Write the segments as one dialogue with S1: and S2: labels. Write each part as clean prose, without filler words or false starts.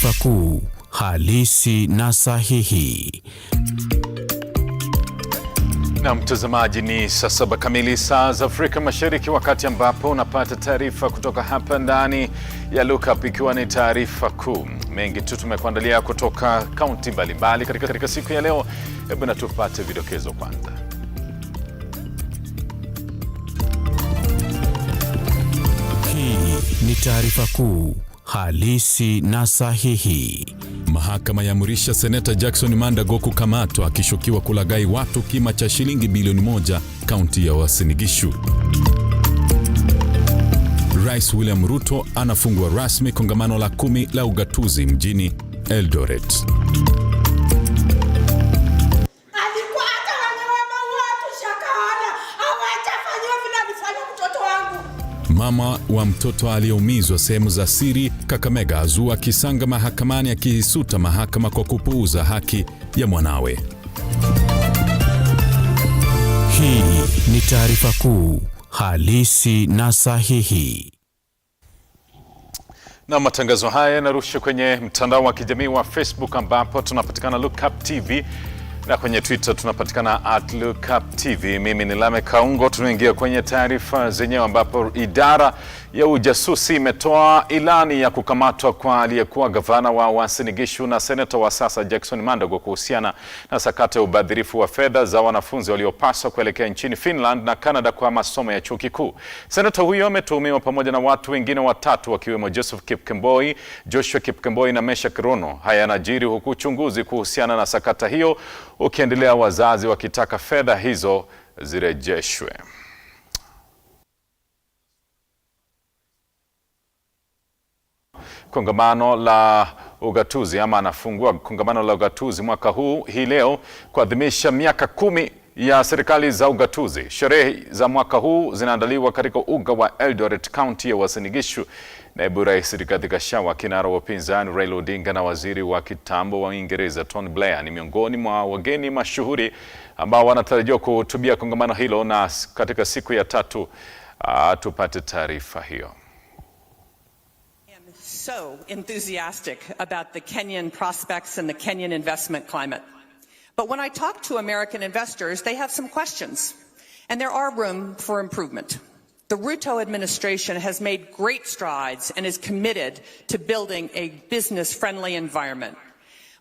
S1: taarifa kuu, halisi na sahihi.
S2: Na mtazamaji, ni saa 7 kamili saa za Afrika Mashariki, wakati ambapo unapata taarifa kutoka hapa ndani ya Lookuptv, ikiwa ni taarifa kuu. Mengi tu tumekuandalia kutoka kaunti mbalimbali katika siku ya leo. Hebu na tupate vidokezo kwanza.
S1: Hii ni taarifa kuu, halisi na sahihi.
S3: Mahakama yaamrisha Seneta Jackson Mandago kukamatwa akishukiwa kulaghai watu kima cha shilingi bilioni 1 kaunti ya Uasin Gishu. Rais William RUTO anafungua rasmi kongamano la 10 la ugatuzi mjini Eldoret. Mama wa mtoto aliyeumizwa sehemu za siri Kakamega azua kisanga mahakamani akisuta mahakama kwa kupuuza haki ya mwanawe.
S1: Hii ni taarifa kuu, halisi na sahihi.
S2: Na matangazo haya yanarusha kwenye mtandao wa kijamii wa Facebook, ambapo tunapatikana Lookuptv, na kwenye Twitter tunapatikana @Lookuptv. Mimi ni Lame Kaungo. Tunaingia kwenye taarifa zenyewe, ambapo idara ya ujasusi imetoa ilani ya kukamatwa kwa aliyekuwa gavana wa Uasin Gishu na seneta wa sasa Jackson Mandago kuhusiana na sakata ya ubadhirifu wa fedha za wanafunzi waliopaswa kuelekea nchini Finland na Canada kwa masomo ya chuo kikuu. Seneta huyo ametuhumiwa pamoja na watu wengine watatu wakiwemo Joshua Kipkemboi na Meshack Rono. Haya yanajiri huku uchunguzi kuhusiana na sakata hiyo ukiendelea, wazazi wakitaka fedha hizo zirejeshwe. Kongamano la ugatuzi anafungua kongamano la ugatuzi mwaka huu hii leo kuadhimisha miaka 10 ya serikali za ugatuzi. Sherehe za mwaka huu zinaandaliwa katika uga wa Eldoret, kaunti ya Uasin Gishu. Naibu Rais Rigathi Gachagua, kinara wa upinzani Raila Odinga na waziri wa kitambo wa Uingereza Tony Blair ni miongoni mwa wageni mashuhuri ambao wanatarajiwa kuhutubia kongamano hilo, na katika siku ya 3 tupate taarifa hiyo.
S4: So enthusiastic about the Kenyan prospects and the Kenyan investment climate. But when I talk to American investors, they have some questions, and there are room for improvement. The RUTO administration has made great strides and is committed to building a business-friendly environment.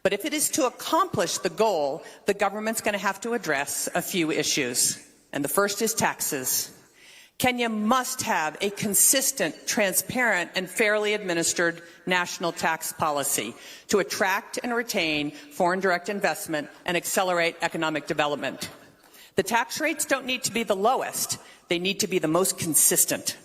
S4: But if it is to accomplish the goal, the government's going to have to address a few issues. And the first is taxes. Kenya must have a consistent, transparent, and fairly administered national tax policy to attract and retain foreign direct investment and accelerate economic development. The tax rates don't need to be the lowest. They need to be the most consistent.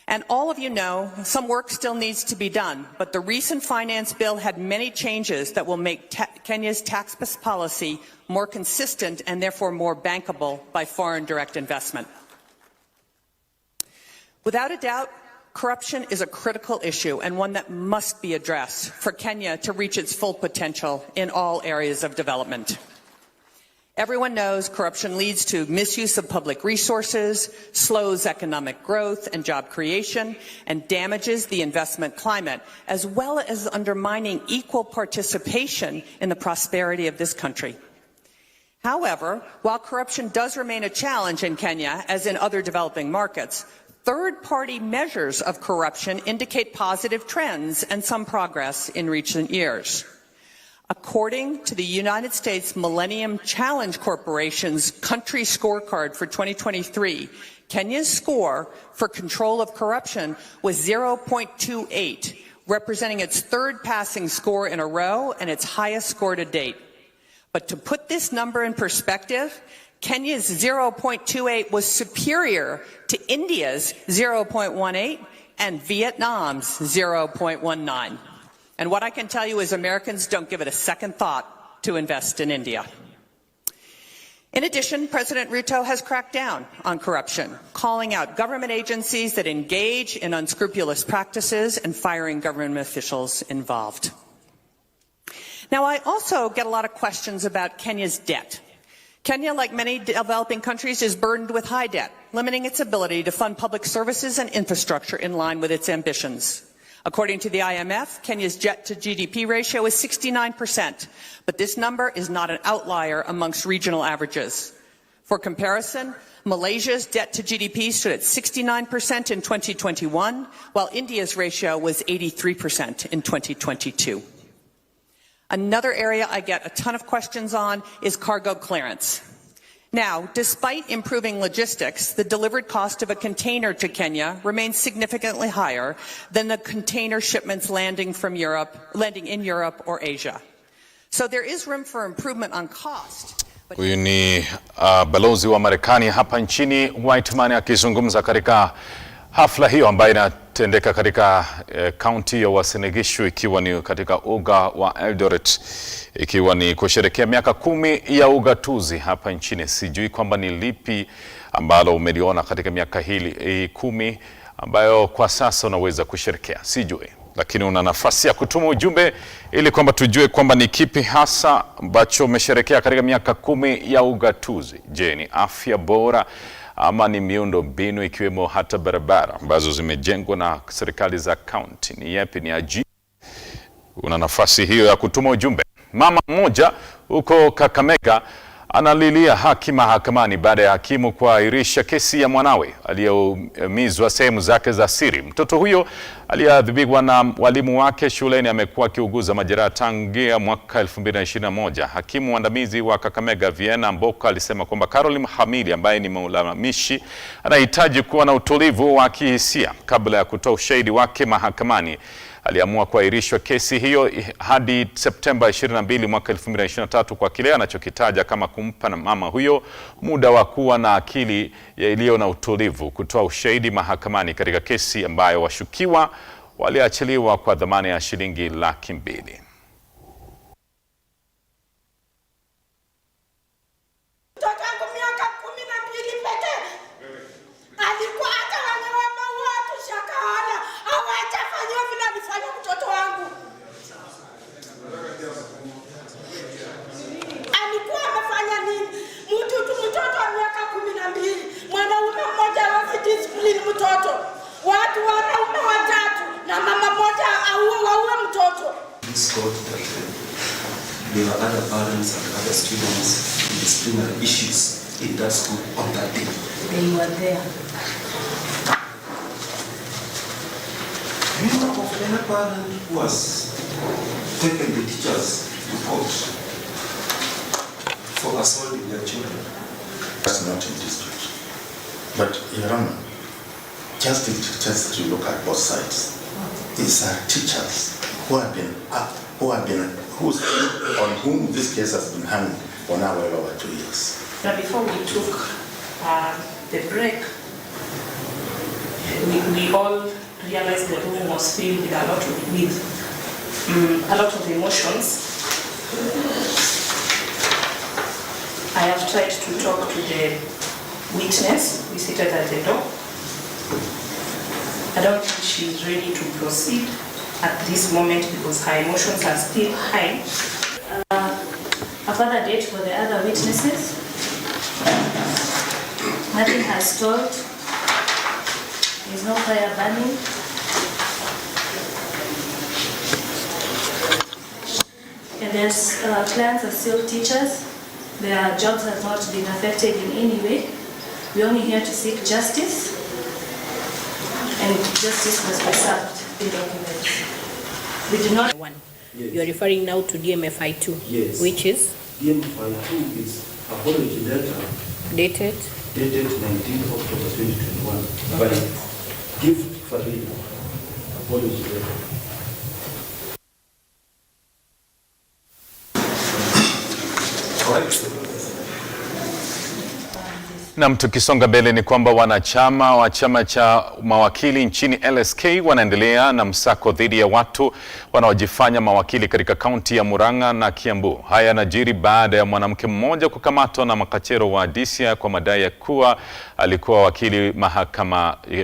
S4: And all of you know, some work still needs to be done, but the recent finance bill had many changes that will make Kenya's tax policy more consistent and therefore more bankable by foreign direct investment. Without a doubt, corruption is a critical issue and one that must be addressed for Kenya to reach its full potential in all areas of development. Everyone knows corruption leads to misuse of public resources, slows economic growth and job creation, and damages the investment climate, as well as undermining equal participation in the prosperity of this country. However, while corruption does remain a challenge in Kenya, as in other developing markets, third-party measures of corruption indicate positive trends and some progress in recent years. According to the United States Millennium Challenge Corporation's country scorecard for 2023, Kenya's score for control of corruption was 0.28, representing its third passing score in a row and its highest score to date. But to put this number in perspective, Kenya's 0.28 was superior to India's 0.18 and Vietnam's 0.19. And what I can tell you is Americans don't give it a second thought to invest in India. In addition, President RUTO has cracked down on corruption, calling out government agencies that engage in unscrupulous practices and firing government officials involved. Now, I also get a lot of questions about Kenya's debt. Kenya, like many developing countries, is burdened with high debt, limiting its ability to fund public services and infrastructure in line with its ambitions. According to the IMF, Kenya's debt-to-GDP ratio is 69%, but this number is not an outlier amongst regional averages. For comparison, Malaysia's debt-to-GDP stood at 69% in 2021, while India's ratio was 83% in 2022. Another area I get a ton of questions on is cargo clearance. Now, despite improving logistics, the delivered cost of a container to Kenya remains significantly higher than the container shipments landing in Europe or Asia. So there is room for improvement on cost.
S2: Huyu ni balozi wa Marekani hapa nchini Whiteman akizungumza katika hafla hiyo ambayo inatendeka katika kaunti ya Uasin Gishu, ikiwa ni katika uga wa Eldoret, ikiwa ni kusherehekea miaka 10 ya ugatuzi hapa nchini. Sijui kwamba ni lipi ambalo umeliona katika miaka hili 10 ambayo kwa sasa unaweza kusherehekea. Sijui, lakini una nafasi ya kutuma ujumbe ili kwamba tujue kwamba ni kipi hasa ambacho umesherehekea katika miaka 10 ya ugatuzi. Je, ni afya bora ama ni miundo mbinu ikiwemo hata barabara ambazo zimejengwa na serikali za kaunti? Ni yapi ni ajili? Una nafasi hiyo ya kutuma ujumbe. Mama mmoja huko Kakamega analilia haki mahakamani baada ya hakimu kuahirisha kesi ya mwanawe aliyeumizwa sehemu zake za siri. Mtoto huyo aliadhibiwa na walimu wake shuleni amekuwa akiuguza majeraha tangia mwaka 2021. Hakimu mwandamizi wa Kakamega Vienna Mboka alisema kwamba Caroline Hamili ambaye ni mlalamishi anahitaji kuwa na utulivu wa kihisia kabla ya kutoa ushahidi wake mahakamani. Aliamua kuahirishwa kesi hiyo hadi Septemba 22 mwaka 2023 kwa kile anachokitaja kama kumpa na mama huyo muda wa kuwa na akili iliyo na utulivu kutoa ushahidi mahakamani katika kesi ambayo washukiwa waliachiliwa kwa dhamana ya shilingi 200,000.
S5: Mtoto watu wanaume watatu na mama moja auwe mtoto.
S6: This court that there were other parents and other students in disciplinary issues in that school on that day.
S5: They were there.
S6: You know of any parent who has taken the teachers to court for assaulting their children?
S7: That's not in dispute. But Your Honor, just to look at both sides. These are teachers on whom this case has been hanging for now over 2 years.
S5: Now, before we took the break, we all realized the room was filled with a lot of emotions. I have tried to talk to the witness. We seated at the door. I don't think she's ready to proceed at this moment because her emotions are still high. A further date for the other witnesses. Nothing has stalled. There's no fire burning. And there's clients are still teachers. Their jobs have not been affected in any way. We're only here to seek justice. And justice must be served in documents. We do not.
S8: Yes. You are referring now to DMFI2,
S6: yes.
S8: Which is?
S6: DMFI2 is apology letter
S8: dated
S6: 19 October 2021 by Gift Farida. Apology letter.
S2: Na tukisonga mbele ni kwamba wanachama wa chama cha mawakili nchini LSK wanaendelea na msako dhidi ya watu wanaojifanya mawakili katika kaunti ya Murang'a na Kiambu. Haya yanajiri baada ya mwanamke mmoja kukamatwa na makachero wa DCI kwa madai ya kuwa alikuwa wakili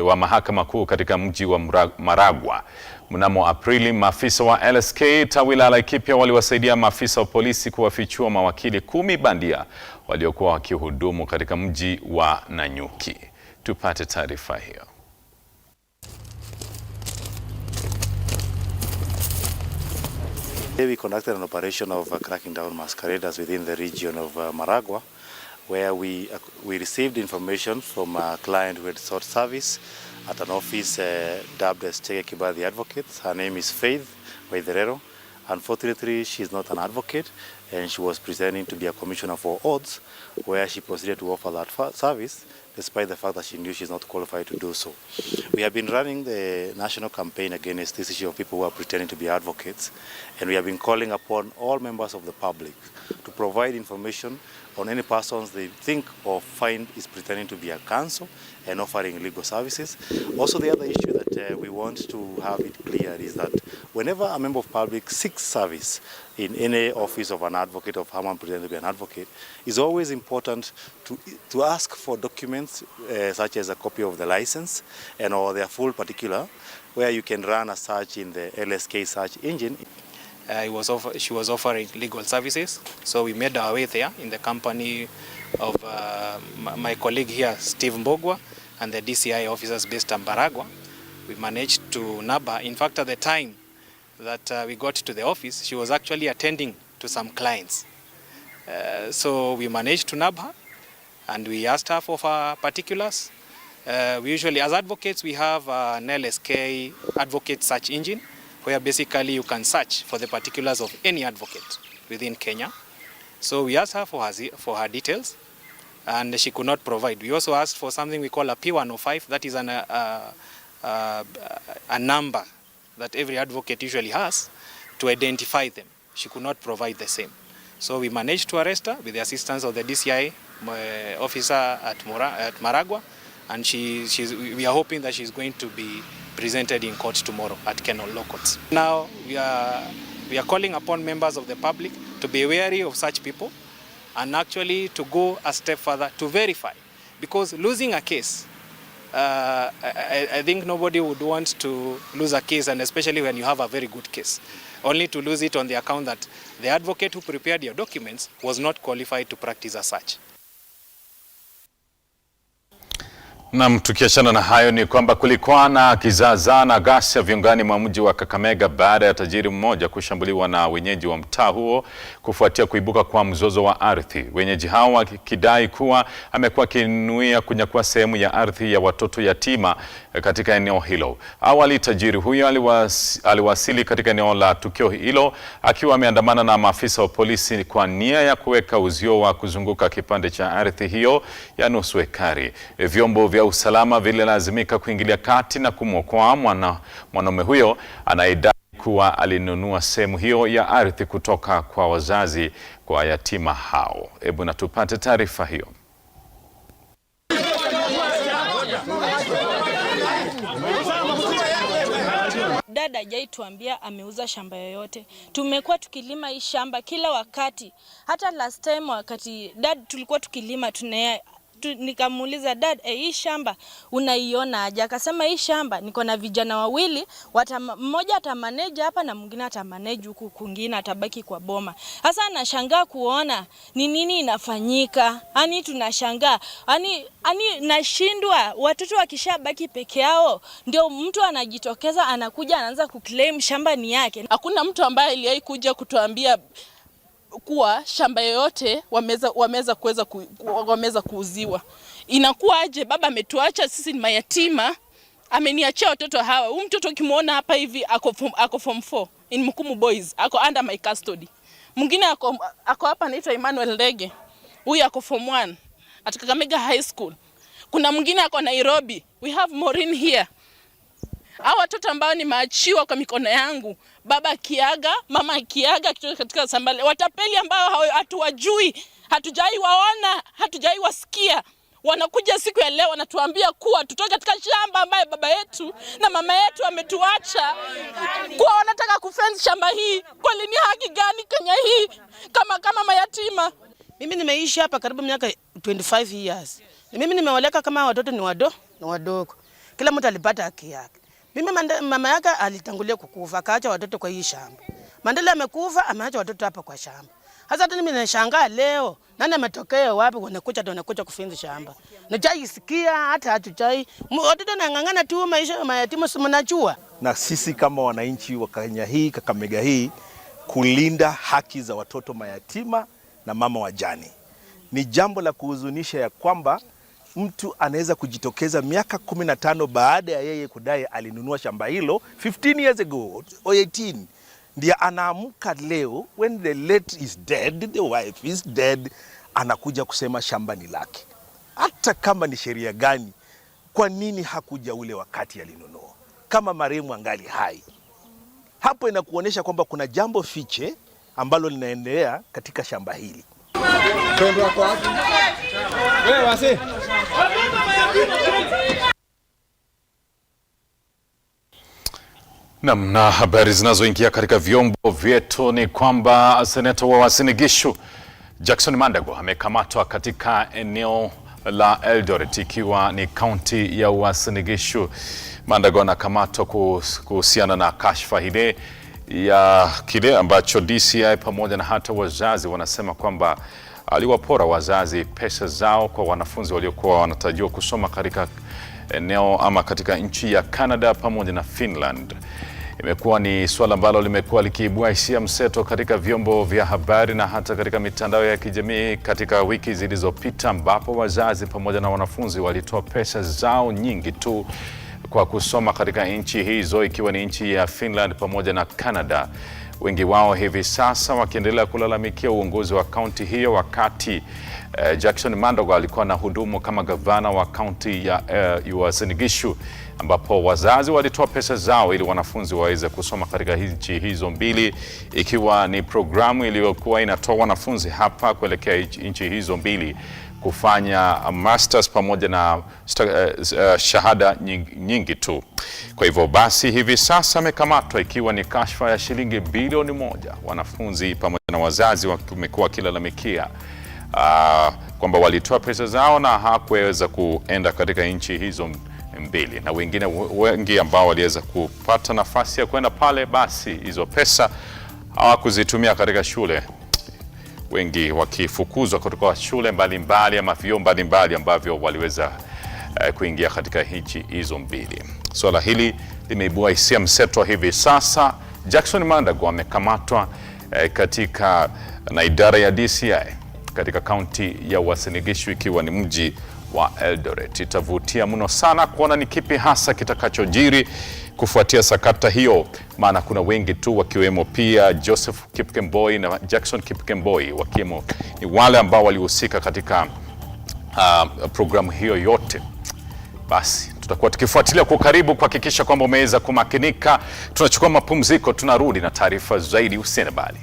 S2: wa mahakama kuu katika mji wa Maragwa. Mnamo Aprili, maafisa wa LSK tawi la Laikipia waliwasaidia maafisa wa polisi kuwafichua mawakili 10 bandia waliokuwa wakihudumu katika mji wa Nanyuki. Tupate taarifa hiyo.
S9: Today we conducted an operation of cracking down masqueraders within the region of Mandago, where we received information from a client who had sought service at an office dubbed as Chege by the Advocate. Her name is Faith Waitherero. Unfortunately, she is not an advocate, and she was pretending to be a commissioner for odds, where she proceeded to offer that service, despite the fact that she knew she's not qualified to do so. We have been running the national campaign against this issue of people who are pretending to be advocates, and we have been calling upon all members of the public to provide information on any persons they think or find is pretending to be a counsel and offering legal services. Also, the other issue that we want to have it clear is that whenever a member of public seeks service in any office of an advocate, of someone pretending to be an advocate, it's always important to ask for documents such as a copy of the license and or their full particular, where you can run a search in the LSK search engine.
S10: She was offering legal services, so we made our way there in the company of my colleague here, Steve Mbogwa, and the DCI officers based in Mandago. We managed to nab her. In fact, at the time that we got to the office, she was actually attending to some clients. So we managed to nab her, and we asked her for her particulars. We usually, as advocates, we have an LSK advocate search engine, where basically you can search for the particulars of any advocate within Kenya. So we asked her for her details, and she could not provide. We also asked for something we call a P105, that is a number that every advocate usually has to identify them. She could not provide the same. So we managed to arrest her with the assistance of the DCI officer at Mandago, and we are hoping that she's going to be presented in court tomorrow at Kenol Law Courts. Now we are calling upon members of the public to be wary of such people and actually to go a step further to verify, because losing a case, I think nobody would want to lose a case, and especially when you have a very good case, only to lose it on the account that the advocate who prepared your documents was not qualified to practice as such.
S2: Na tukiachana na hayo ni kwamba kulikuwa na kizaazaa na ghasia viungani mwa mji wa Kakamega baada ya tajiri mmoja kushambuliwa na wenyeji wa mtaa huo kufuatia kuibuka kwa mzozo wa ardhi. Wenyeji hao wakidai kuwa amekuwa akinuia kunyakua sehemu ya ardhi ya watoto yatima katika eneo hilo. Awali tajiri huyo aliwasili katika eneo la tukio hilo akiwa ameandamana na maafisa wa polisi kwa nia ya kuweka uzio wa kuzunguka kipande cha ardhi hiyo ya nusu ekari. Vyombo vya usalama vililazimika kuingilia kati na kumwokoa mwanaume huyo anayedai kuwa alinunua sehemu hiyo ya ardhi kutoka kwa wazazi kwa yatima hao. Hebu na tupate taarifa hiyo.
S11: Dada hajaituambia ameuza shamba yoyote. Tumekuwa tukilima hii shamba kila wakati. Hata last time wakati dad tulikuwa tukilima nikamuuliza dad, hii shamba unaiona aje? Akasema hii shamba niko na vijana wawili, mmoja atamanage hapa na mwingine atamanage huku kwingine, atabaki kwa boma. Sasa anashangaa kuona ni nini inafanyika. Yaani tunashangaa. Yaani nashindwa, watoto wakishabaki peke yao ndio mtu anajitokeza anakuja anaanza kuclaim shamba ni yake.
S12: Hakuna mtu ambaye aliyai kuja kutuambia kuwa shamba yoyote wameza kuuziwa. Inakuwaje baba ametuacha sisi ni mayatima, ameniachia watoto hawa. Huyu mtoto ukimuona hapa hivi ako form 4 in Mukumu Boys, ako under my custody. Mwingine ako hapa anaitwa Emmanuel Ndege. Huyu ako form 1 at Kakamega High School. Kuna mwingine ako Nairobi. We have Maureen here. Hao watoto ambao ni maachiwa kwa mikono yangu, baba kiaga, mama kiaga katika sambale, watapeli ambao hatuwajui, hatujai waona, hatujai wasikia. Wanakuja siku ya leo wanatuambia kuwa tutoke katika shamba ambaye baba yetu na mama yetu ametuacha, kuwa wanataka kufence shamba hii. Kwani ni haki gani Kenya hii kama mayatima?
S13: Mimi nimeishi hapa karibu miaka 25 years. Mimi nimewaleka kama watoto ni wadogo. Kila mtu alipata haki yake. Mimi mama yake alitangulia kukufa, akaacha watoto kwa hii shamba. Mandela amekufa, ameacha watoto hapa kwa shamba. Sasa hata mimi nashangaa leo, nani ametokea wapi wanakuja kufinza shamba. Najaisikia hata hatujai. Watoto nangangana tu maisha ya mayatima, si mnajua.
S14: Na sisi kama wananchi wa Kenya hii, Kakamega hii, kulinda haki za watoto mayatima na mama wajane. Ni jambo la kuhuzunisha ya kwamba mtu anaweza kujitokeza miaka 15 baada ya yeye kudai alinunua shamba hilo 15 years ago or 18. Ndiye anaamka leo when the late is dead, the wife is dead, anakuja kusema shamba ni lake. Hata kama ni sheria gani, kwa nini hakuja ule wakati alinunua? Kama marehemu angali hai. Hapo inakuonyesha kwamba kuna jambo fiche ambalo linaendelea katika shamba hili.
S2: Na habari zinazoingia katika vyombo vyetu ni kwamba seneta wa Uasin Gishu Jackson Mandago amekamatwa katika eneo la Eldoret, ikiwa ni kaunti ya Uasin Gishu. Mandago anakamatwa kuhusiana na kashfa ile ya kile ambacho DCI pamoja na hata wazazi wanasema kwamba aliwapora wazazi pesa zao kwa wanafunzi waliokuwa wanatarajiwa kusoma katika eneo ama katika nchi ya Canada pamoja na Finland. Imekuwa ni swala ambalo limekuwa likiibua hisia mseto katika vyombo vya habari na hata katika mitandao ya kijamii katika wiki zilizopita, ambapo wazazi pamoja na wanafunzi walitoa pesa zao nyingi tu kwa kusoma katika nchi hizo, ikiwa ni nchi ya Finland pamoja na Canada. Wengi wao hivi sasa wakiendelea kulalamikia uongozi wa kaunti hiyo, wakati Jackson Mandago alikuwa na hudumu kama gavana wa kaunti ya Uasin Gishu, ambapo wazazi walitoa pesa zao ili wanafunzi waweze kusoma katika nchi hizo mbili, ikiwa ni programu iliyokuwa inatoa wanafunzi hapa kuelekea nchi hizo mbili kufanya masters pamoja na shahada nyingi tu. Kwa hivyo basi hivi sasa amekamatwa, ikiwa ni kashfa ya shilingi bilioni 1. Wanafunzi pamoja na wazazi wamekuwa kilalamikia kwamba walitoa pesa zao na hakuweza kuenda katika nchi hizo mbili, na wengine wengi ambao waliweza kupata nafasi ya kwenda pale, basi hizo pesa hawakuzitumia katika shule, wengi wakifukuzwa kutoka shule mbalimbali ama vyuo mbalimbali ambavyo waliweza kuingia katika nchi hizo mbili. Swala hili limeibua hisia mseto hivi sasa. Jackson Mandago amekamatwa katika na idara ya DCI katika kaunti ya Uasin Gishu, ikiwa ni mji wa Eldoret. Itavutia mno sana kuona ni kipi hasa kitakachojiri kufuatia sakata hiyo, maana kuna wengi tu wakiwemo pia Joseph Kipkemboi na Jackson Kipkemboi wakiwemo ni wale ambao walihusika katika programu hiyo yote. Basi tutakuwa tukifuatilia kwa karibu kuhakikisha kwamba umeweza kumakinika. Tunachukua mapumziko, tunarudi na taarifa zaidi. Usiende mbali.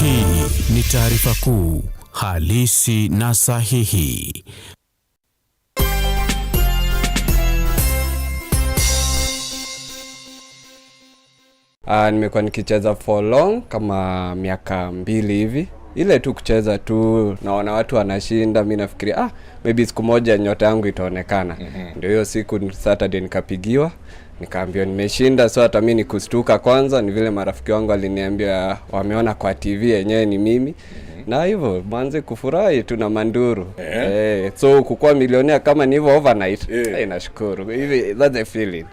S1: Hii ni taarifa kuu, halisi na sahihi.
S15: Nimekuwa nikicheza for long kama miaka 2 hivi. Ile tu kucheza tu, naona watu wanashinda, mimi nafikiria maybe siku moja nyota yangu itaonekana. Ndio hiyo siku Saturday nikapigiwa, nikaambiwa nimeshinda. So hata mimi nikustuka kwanza, ni vile marafiki wangu waliniambia wameona kwa TV yenyewe ni mimi. Na hivyo mwanze kufurahi tu na manduru. So kukua milionea kama ni hivyo overnight, nashukuru. Hivi that's the feeling.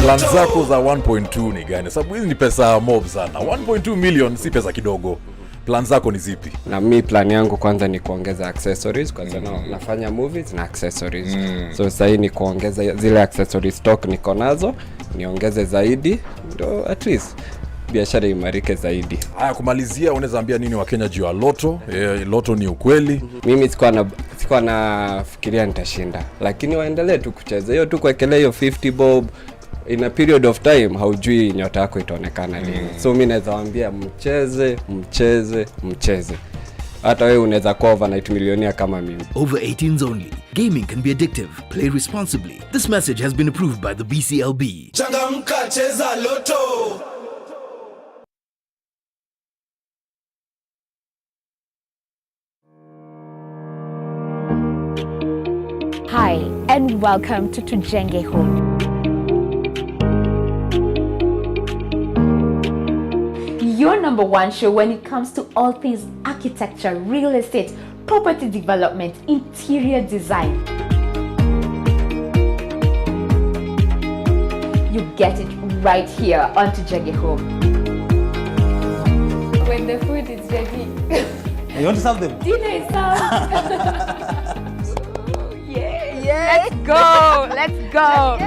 S16: Plan zako za 1.2 ni gani? Sababu hizi ni pesa mob sana. 1.2 million si pesa kidogo. Plan zako ni zipi?
S15: Na mi plan yangu kwanza ni kuongeza accessories, kwanza nafanya movies na accessories. So sasa hii ni kuongeza zile accessory stock niko nazo, niongeze zaidi ndio at least biashara imarike zaidi.
S16: Haya, kumalizia unaweza ambia nini wa Kenya juu ya Loto? Loto ni ukweli?
S15: Mimi sikuwa nafikiria nitashinda, lakini waendelee tu kucheza. Hiyo tu kuekelea hiyo 50 bob in a period of time, haujui nyota yako itaonekana lini. So mimi naweza waambia mcheze. Hata wewe unaweza kuwa overnight millionaire kama mimi.
S17: Over 18s only. Gaming can be addictive. Play responsibly. This message has been approved by the BCLB.
S18: Changamka, cheza Loto.
S19: Hi, and welcome to Tujenge Home. #1 show when it comes to all things architecture, real estate, property development, interior design. You get it right here on Tujage Home.
S20: When the food is ready.
S21: You want to serve them?
S19: Dinner is served. Yeah. Let's go. Let's go.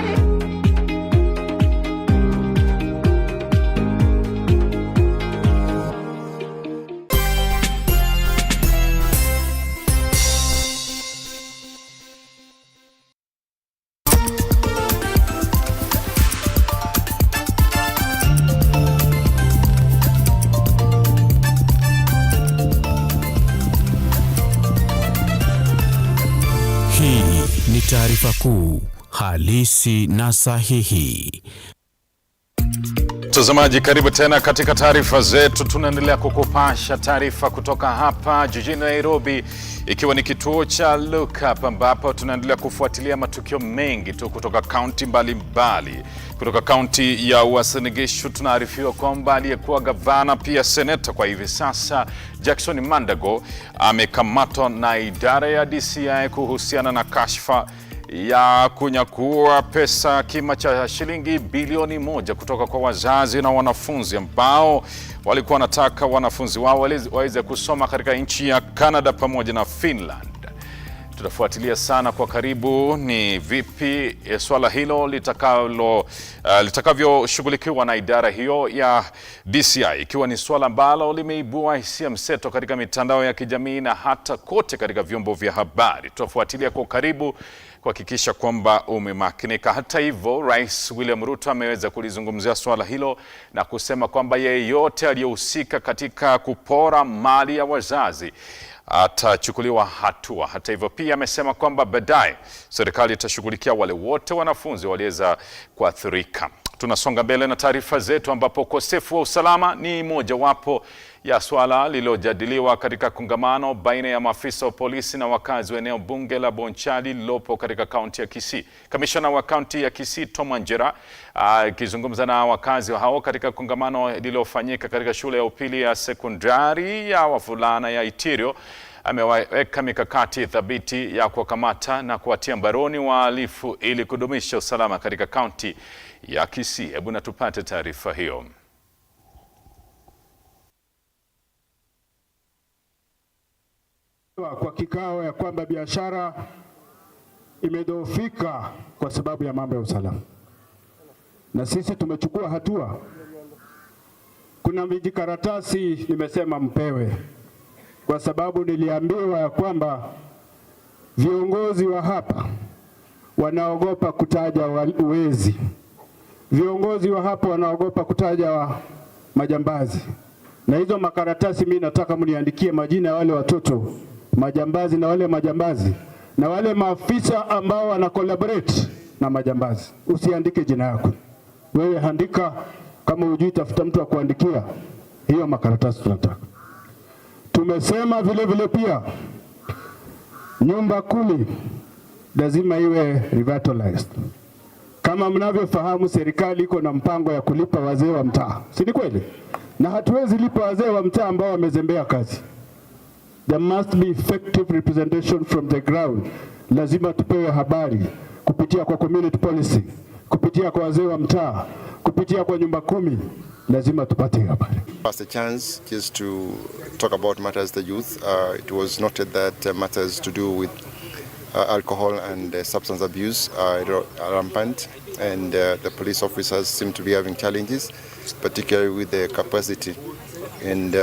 S1: Ni taarifa kuu, halisi na sahihi.
S2: Mtazamaji, karibu tena katika taarifa zetu. Tunaendelea kukupasha taarifa kutoka hapa jijini Nairobi, ikiwa ni kituo cha Lookup, ambapo tunaendelea kufuatilia matukio mengi tu kutoka kaunti mbalimbali. Kutoka kaunti ya Uasin Gishu tunaarifiwa kwamba aliyekuwa gavana pia seneta kwa hivi sasa Jackson Mandago amekamatwa na idara ya DCI kuhusiana na kashfa ya kunyakua pesa kima cha shilingi bilioni 1 kutoka kwa wazazi na wanafunzi ambao walikuwa wanataka wanafunzi wao waweze kusoma katika nchi ya Canada pamoja na Finland. Tutafuatilia sana kwa karibu ni vipi swala hilo litakavyoshughulikiwa na idara hiyo ya DCI, ikiwa ni swala ambalo limeibua hisia mseto katika mitandao ya kijamii na hata kote katika vyombo vya habari. Tutafuatilia kwa karibu kuhakikisha kwamba umemakinika. Hata hivyo, Rais William RUTO ameweza kulizungumzia swala hilo na kusema kwamba yeyote aliyehusika katika kupora mali ya wazazi atachukuliwa hatua. Hata hivyo, pia amesema kwamba baadaye serikali itashughulikia wale wote wanafunzi waliweza kuathirika. Tunasonga mbele na taarifa zetu, ambapo ukosefu wa usalama ni mojawapo ya swala lililojadiliwa katika kongamano baina ya maafisa wa polisi na wakazi wa eneo bunge la Bonchari lilopo katika kaunti ya Kisii. Kamishna wa kaunti ya Kisii Tom Wanjera akizungumza na wakazi hao katika kongamano lililofanyika katika shule ya upili ya sekondari ya wavulana ya Itirio, ameweka mikakati thabiti ya kuwakamata na kuwatia mbaroni wahalifu ili kudumisha usalama katika kaunti ya Kisii. Hebu na tupate taarifa hiyo.
S22: Kwa kikao ya kwamba biashara imedhoofika kwa sababu ya mambo ya usalama, na sisi tumechukua hatua. Kuna vijikaratasi nimesema mpewe, kwa sababu niliambiwa ya kwamba viongozi wa hapa wanaogopa kutaja wezi, viongozi wa hapa wanaogopa kutaja majambazi. Na hizo makaratasi mimi nataka mniandikie majina ya wale watoto majambazi na wale majambazi na wale maafisa ambao wana collaborate na majambazi. Usiandike jina yako wewe, andika kama hujui, tafuta mtu wa kuandikia hiyo makaratasi tunataka. Tumesema vile pia nyumba 10 lazima iwe revitalized. Kama mnavyofahamu, serikali iko na mpango ya kulipa wazee wa mtaa, si ni kweli? Na hatuwezi lipa wazee wa mtaa ambao wamezembea kazi. There must be effective representation from the ground. Lazima tupewe habari kupitia kwa community policy, kupitia kwa wazee wa mtaa, kupitia kwa nyumba 10. Lazima tupate habari.
S23: First a chance just to talk about matters the youth. It was noted that matters to do with alcohol and substance abuse are rampant, and the police officers seem to be having challenges, particularly with the capacity. And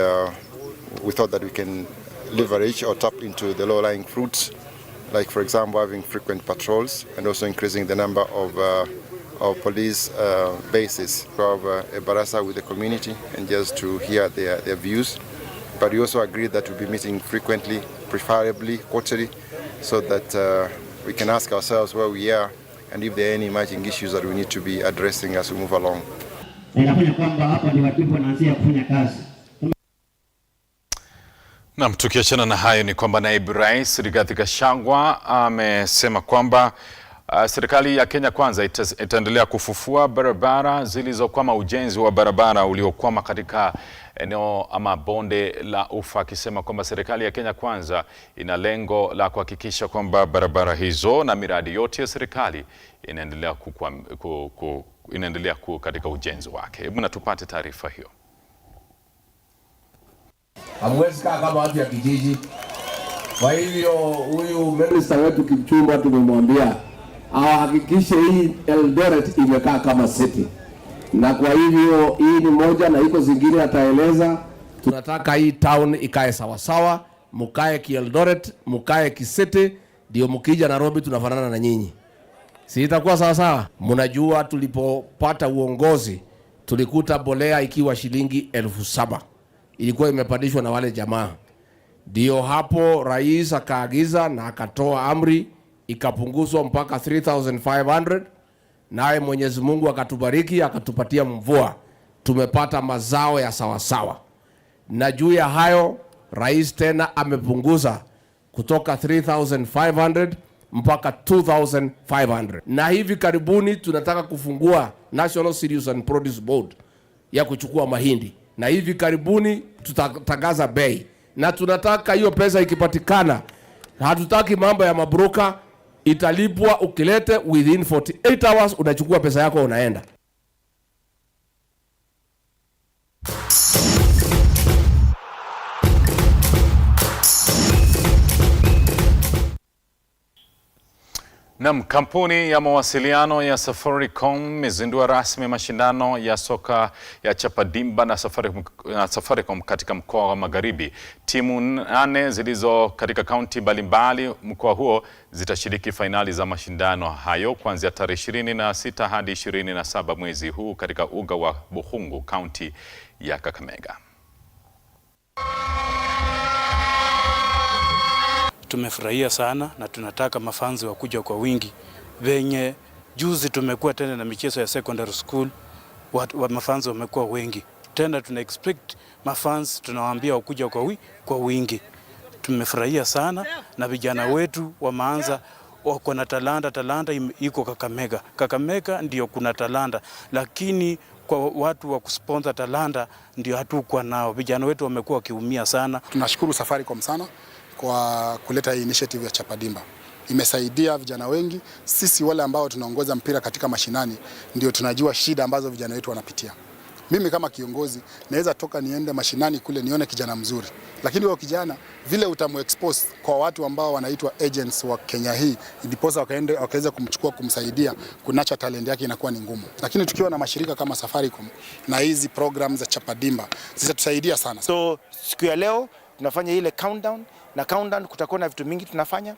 S23: we thought that we can leverage or tap into the low-lying fruits, like for example having frequent patrols and also increasing the number of police bases to have a barasa with the community and just to hear their views. But we also agreed that we'll be meeting frequently, preferably quarterly, so that we can ask ourselves where we are and if there are any emerging issues that we need to be addressing as we move along.
S2: Naam, tukiachana na hayo ni kwamba naibu rais Rigathi Gachagua amesema kwamba serikali ya Kenya Kwanza itaendelea kufufua barabara zilizokwama, ujenzi wa barabara uliokwama katika eneo ama bonde la Ufa, akisema kwamba serikali ya Kenya Kwanza ina lengo la kuhakikisha kwamba barabara hizo na miradi yote ya serikali inaendelea katika ujenzi wake. Hebu na tupate taarifa hiyo.
S3: Hamwezi kaa kama watu ya kijiji. Kwa hivyo huyu minister wetu Kipchumba tumemwambia ahakikishe hii Eldoret imekaa kama city. Na kwa hivyo hii ni moja na iko zingine ataeleza. Tunataka hii town ikae sawa sawa, mkae ki-Eldoret, mkae ki-city, ndio mkija Nairobi tunafanana na nyinyi. Si itakuwa sawa sawa? Mnajua tulipopata uongozi tulikuta bolea ikiwa shilingi 7,000. Ilikuwa imepandishwa na wale jamaa. Ndio hapo rais akaagiza na akatoa amri ikapunguzwa mpaka 3,500. Naye Mwenyezi Mungu akatubariki akatupatia mvua. Tumepata mazao ya sawa sawa. Na juu ya hayo rais tena amepunguza kutoka 3,500 mpaka 2,500. Na hivi karibuni tunataka kufungua National Cereals and Produce Board ya kuchukua mahindi. Na hivi karibuni tutatangaza bei. Na tunataka hiyo pesa ikipatikana, hatutaki mambo ya mabroka, italipwa ukilete within 48 hours unachukua pesa yako unaenda.
S2: Naam, kampuni ya mawasiliano ya Safaricom imezindua rasmi mashindano ya soka ya Chapadimba na Safaricom katika mkoa wa Magharibi. Timu 8 zilizo katika kaunti mbalimbali mkoa huo zitashiriki fainali za mashindano hayo kuanzia tarehe 26 hadi 27 mwezi huu katika uga wa Buhungu, kaunti ya Kakamega.
S4: Tumefurahia sana na tunataka mafanzi wakuja kwa wingi. Venye juzi tumekuwa tena na michezo ya secondary school, mafanzi wamekuwa wengi. Tena tuna expect mafanzi tunawaambia wakuja kwa wingi. Tumefurahia sana na vijana wetu wameanza wako na talanta iko Kakamega. Kakamega ndio kuna talanta, lakini kwa watu wa kusponsor talanta ndio hatukuwa nao. Vijana wetu wamekuwa wakiumia sana.
S20: Tunashukuru Safaricom sana kwa kuleta hii initiative ya Chapadimba. Imesaidia vijana wengi. Sisi wale ambao tunaongoza mpira katika mashinani ndio tunajua shida ambazo vijana wetu wanapitia. Mimi kama kiongozi naweza toka niende mashinani kule nione kijana mzuri, lakini huyo kijana vile utamuexpose kwa watu ambao wanaitwa agents wa Kenya hii, ndiposa wakaweza kumchukua kumsaidia kunacha talent yake, inakuwa ni ngumu. Lakini tukiwa na mashirika kama Safaricom na hizi programs za Chapadimba zitatusaidia sana.
S24: So siku ya leo tunafanya ile countdown, na countdown kutakuwa na vitu mingi tunafanya.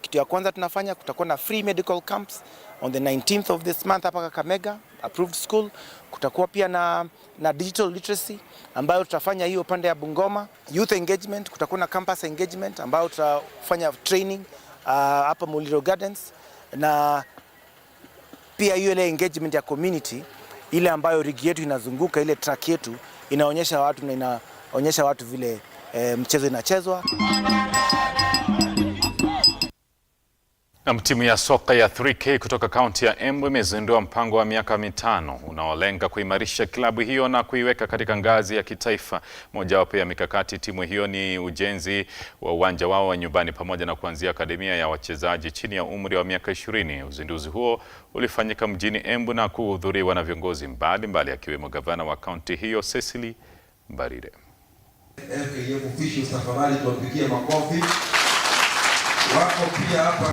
S24: Kitu ya kwanza tunafanya, kutakuwa na free medical camps on the 19th of this month hapa Kakamega, approved school. Kutakuwa pia na digital literacy ambayo tutafanya hiyo pande ya Bungoma. Youth engagement, kutakuwa na campus engagement ambayo tutafanya training hapa Muliro Gardens, na pia hiyo ile engagement ya community ile ambayo rigi yetu inazunguka ile track yetu inaonyesha watu na inaonyesha watu vile mchezo inachezwa.
S2: Na timu ya soka ya 3K kutoka kaunti ya Embu imezindua mpango wa miaka 5 unaolenga kuimarisha klabu hiyo na kuiweka katika ngazi ya kitaifa. Mojawapo ya mikakati timu hiyo ni ujenzi wa uwanja wao wa nyumbani pamoja na kuanzia akademia ya wachezaji chini ya umri wa miaka 20. Uzinduzi huo ulifanyika mjini Embu na kuhudhuriwa na viongozi mbalimbali akiwemo gavana wa kaunti hiyo Cecily Mbarire.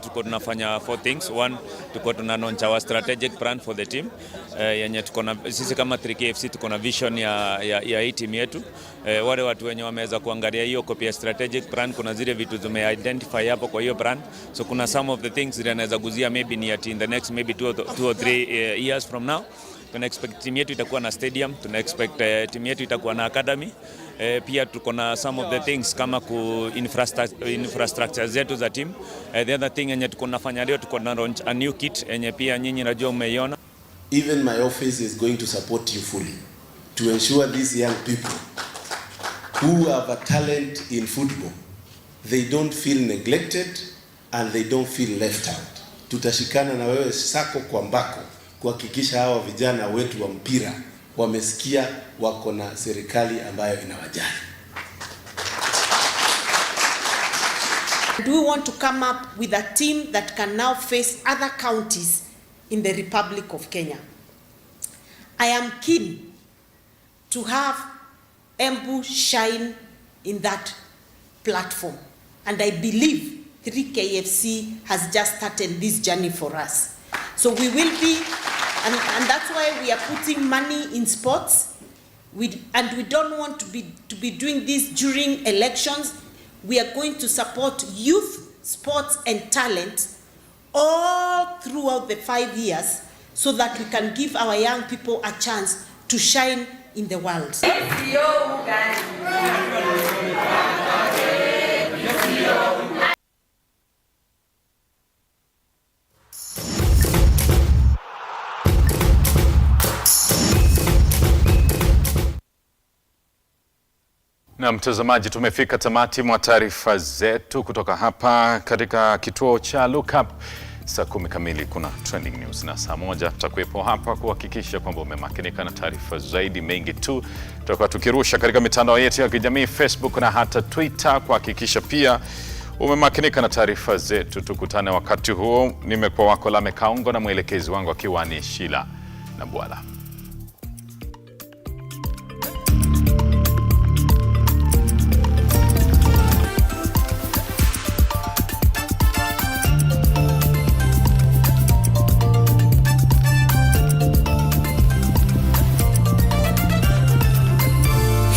S25: Tuko tunafanya 4 things. One, tuko tuna launch our strategic plan for the team. Yenye tuko na sisi kama 3KFC tuko na vision ya hii team yetu. Wale watu wenye wameweza kuangalia hiyo copy ya strategic plan, kuna zile vitu tume-identify hapo kwa hiyo plan. So kuna some of the things that anaweza guzia maybe ni in the next maybe 2 or 3 years from now. Tuna expect team yetu itakuwa na stadium, tuna expect team yetu itakuwa na academy. Pia tuko na some of the things kama ku infrastructure zetu za team. The other thing yenye tuko nafanya leo, tuko na launch a new kit yenye pia nyinyi najua umeiona.
S26: Even my office is going to support you fully to ensure these young people who have a talent in football, they don't feel neglected and they don't feel left out. Tutashikana na wewe sako kwa mbako kuhakikisha hawa vijana wetu wa mpira wamesikia wako na serikali ambayo inawajali.
S5: Do we want to come up with a team that can now face other counties in the Republic of Kenya? I am keen to have Embu shine in that platform, and I believe 3KFC has just started this journey for us. So we will be, and that's why we are putting money in sports. And we don't want to be doing this during elections. We are going to support youth, sports and talent all throughout the 5 years so that we can give our young people a chance to shine in the world.
S2: Na mtazamaji, tumefika tamati mwa taarifa zetu kutoka hapa katika kituo cha Lookup. Saa 10 kamili kuna trending news na saa 1 tutakuwepo hapa kuhakikisha kwamba umemakinika na taarifa zaidi mengi tu. Tutakuwa tukirusha katika mitandao yetu ya kijamii Facebook na hata Twitter kuhakikisha pia umemakinika na taarifa zetu. Tukutane wakati huo. Nimekuwa wako Lame Kaungo na mwelekezi wangu akiwa ni Shila na Bwala.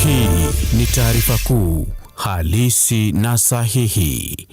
S1: Hii ni taarifa kuu halisi na sahihi.